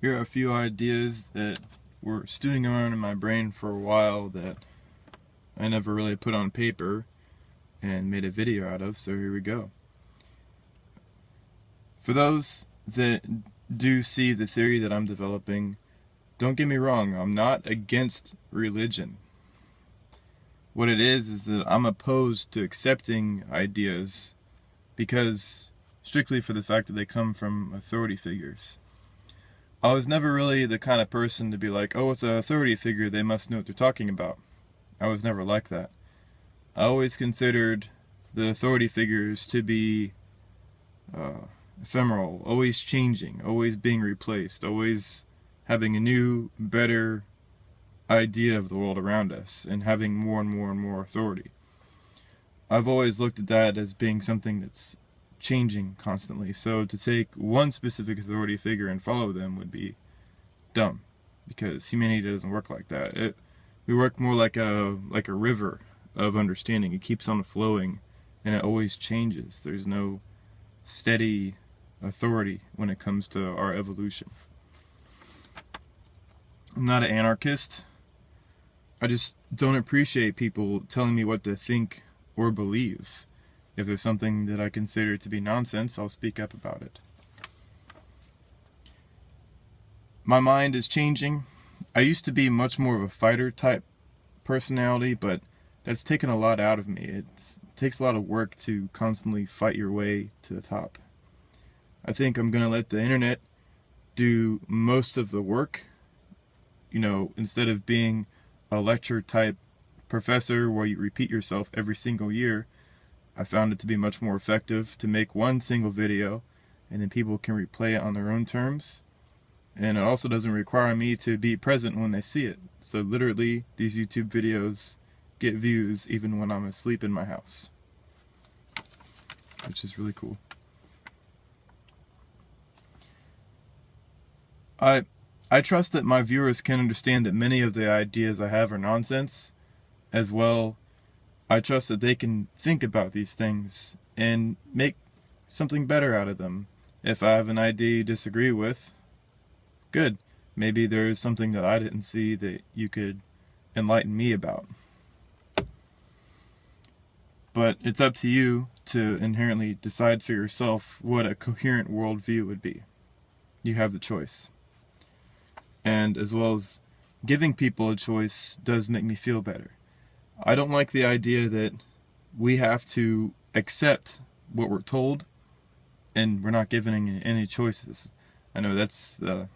Here are a few ideas that were stewing around in my brain for a while that I never really put on paper and made a video out of, so here we go. For those that do see the theory that I'm developing, don't get me wrong, I'm not against religion. What it is that I'm opposed to accepting ideas because strictly for the fact that they come from authority figures. I was never really the kind of person to be like, oh, it's an authority figure, they must know what they're talking about. I was never like that. I always considered the authority figures to be ephemeral, always changing, always being replaced, always having a new, better idea of the world around us, and having more and more and more authority. I've always looked at that as being something that's changing constantly, so to take one specific authority figure and follow them would be dumb, because humanity doesn't work like that. We work more like a river of understanding. It keeps on flowing, and it always changes. There's no steady authority when it comes to our evolution. I'm not an anarchist. I just don't appreciate people telling me what to think or believe. If there's something that I consider to be nonsense, I'll speak up about it. My mind is changing. I used to be much more of a fighter type personality, but that's taken a lot out of me. It takes a lot of work to constantly fight your way to the top. I think I'm going to let the internet do most of the work. You know, instead of being a lecture type professor where you repeat yourself every single year, I found it to be much more effective to make one single video and then people can replay it on their own terms. And it also doesn't require me to be present when they see it. So literally, these YouTube videos get views even when I'm asleep in my house, which is really cool. I trust that my viewers can understand that many of the ideas I have are nonsense. As well, I trust that they can think about these things and make something better out of them. If I have an idea you disagree with, good. Maybe there's something that I didn't see that you could enlighten me about. But it's up to you to inherently decide for yourself what a coherent worldview would be. You have the choice. And as well as giving people a choice does make me feel better. I don't like the idea that we have to accept what we're told and we're not given any choices. I know that's the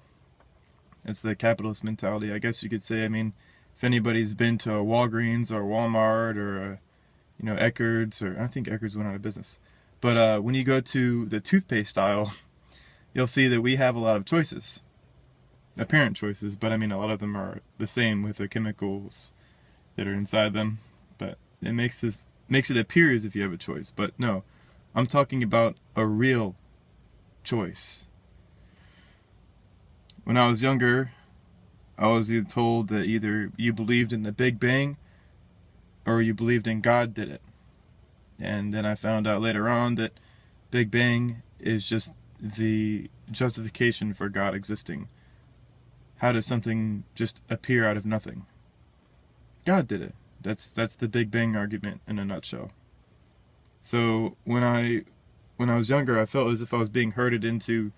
capitalist mentality, I guess you could say. I mean, if anybody's been to a Walgreens or a Walmart or Eckerd's, or I think Eckerd's went out of business. But when you go to the toothpaste aisle, you'll see that we have a lot of choices. Apparent choices, but I mean a lot of them are the same with the chemicals that are inside them, but it makes it appear as if you have a choice. But no, I'm talking about a real choice. When I was younger, I was either told that either you believed in the Big Bang or you believed in God did it. And then I found out later on that Big Bang is just the justification for God existing. How does something just appear out of nothing? God did it. That's the Big Bang argument in a nutshell. So when I was younger, I felt as if I was being herded into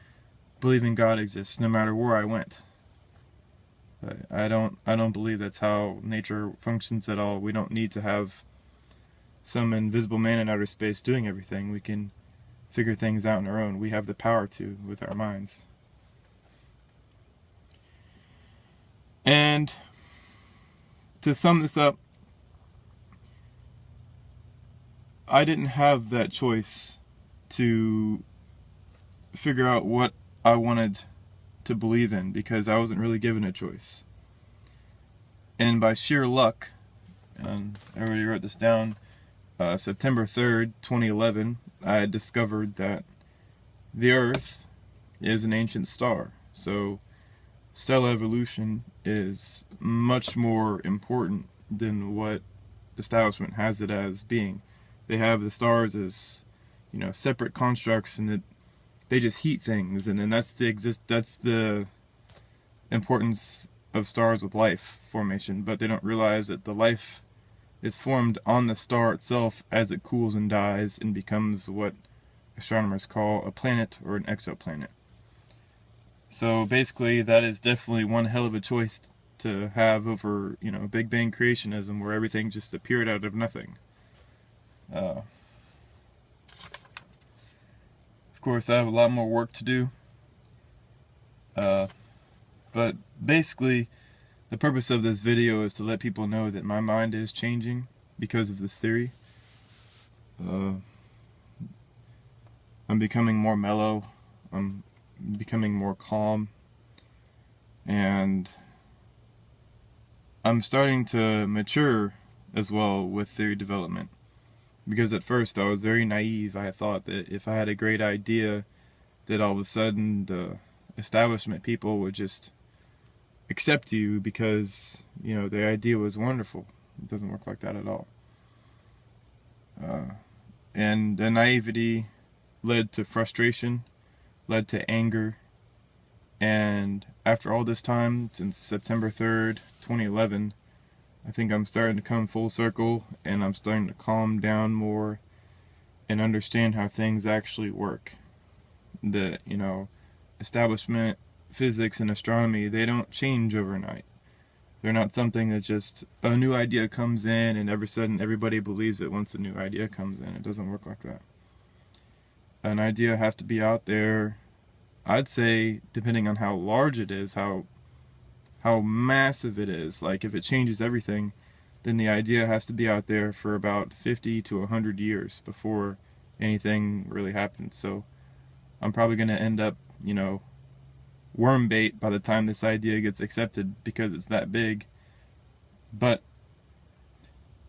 believing God exists no matter where I went. But I don't believe that's how nature functions at all. We don't need to have some invisible man in outer space doing everything. We can figure things out on our own. We have the power to with our minds. And to sum this up, I didn't have that choice to figure out what I wanted to believe in because I wasn't really given a choice. And by sheer luck, and I already wrote this down, September 3rd, 2011, I had discovered that the Earth is an ancient star. So stellar evolution is much more important than what the establishment has it as being. They have the stars as, separate constructs, and that they just heat things, and then that's the importance of stars with life formation, but they don't realize that the life is formed on the star itself as it cools and dies and becomes what astronomers call a planet or an exoplanet. So basically, that is definitely one hell of a choice to have over, Big Bang creationism, where everything just appeared out of nothing. Of course, I have a lot more work to do. But basically, the purpose of this video is to let people know that my mind is changing because of this theory. I'm becoming more mellow. I'm becoming more calm. And I'm starting to mature as well with theory development. Because at first I was very naive. I thought that if I had a great idea, that all of a sudden the establishment people would just accept you because, the idea was wonderful. It doesn't work like that at all. And the naivety led to frustration, led to anger, and after all this time, since September 3rd, 2011, I think I'm starting to come full circle, and I'm starting to calm down more and understand how things actually work. The, establishment, physics, and astronomy, they don't change overnight. They're not something that just a new idea comes in and every sudden everybody believes it once the new idea comes in. It doesn't work like that. An idea has to be out there, I'd say, depending on how large it is, how massive it is. Like if it changes everything, then the idea has to be out there for about 50 to 100 years before anything really happens. So I'm probably going to end up, worm bait by the time this idea gets accepted because it's that big. But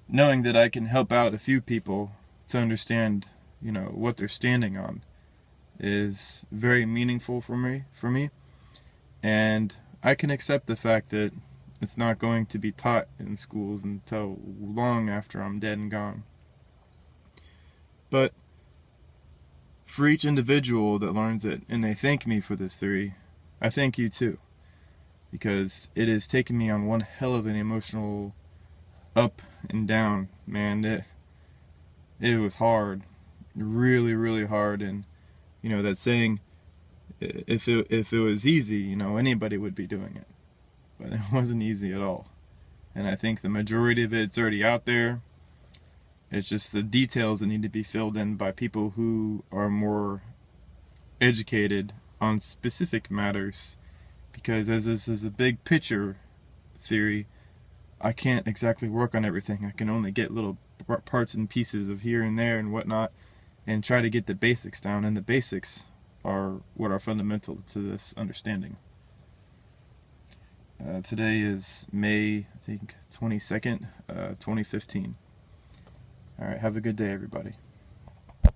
knowing that I can help out a few people to understand, what they're standing on is very meaningful for me. And I can accept the fact that it's not going to be taught in schools until long after I'm dead and gone. But for each individual that learns it and they thank me for this theory, I thank you too, because it has taken me on one hell of an emotional up and down, man. It was hard, really, really hard. And that saying, if it was easy, anybody would be doing it, but it wasn't easy at all. And I think the majority of it's already out there. It's just the details that need to be filled in by people who are more educated on specific matters, because as this is a big picture theory, I can't exactly work on everything. I can only get little parts and pieces of here and there and whatnot and try to get the basics down, and the basics are what are fundamental to this understanding. Today is May, I think, 22nd, 2015. Alright, have a good day, everybody.